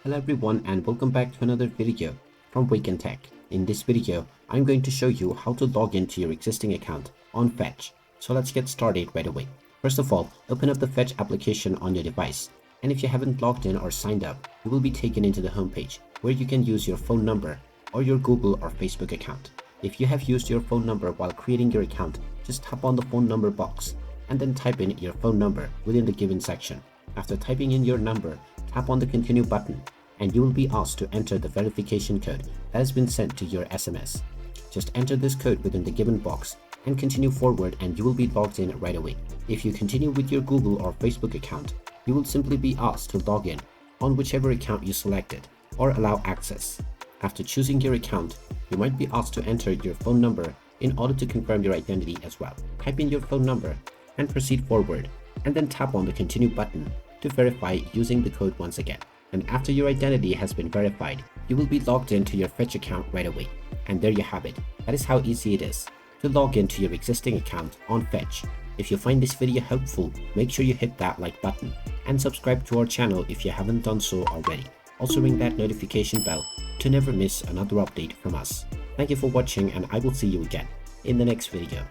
Hello everyone and welcome back to another video from Wake&Tech. In this video, I'm going to show you how to log into your existing account on Fetch. So let's get started right away. First of all, open up the Fetch application on your device. And if you haven't logged in or signed up, you will be taken into the homepage where you can use your phone number or your Google or Facebook account. If you have used your phone number while creating your account, just tap on the phone number box and then type in your phone number within the given section. After typing in your number, tap on the continue button and you will be asked to enter the verification code that has been sent to your SMS. Just enter this code within the given box and continue forward and you will be logged in right away. If you continue with your Google or Facebook account, you will simply be asked to log in on whichever account you selected or allow access. After choosing your account, you might be asked to enter your phone number in order to confirm your identity as well. Type in your phone number and proceed forward and then tap on the continue button to verify using the code once again. And after your identity has been verified, you will be logged into your Fetch account right away. And there you have it. That is how easy it is to log into your existing account on Fetch. If you find this video helpful, make sure you hit that like button and subscribe to our channel if you haven't done so already. Also ring that notification bell to never miss another update from us. Thank you for watching and I will see you again in the next video.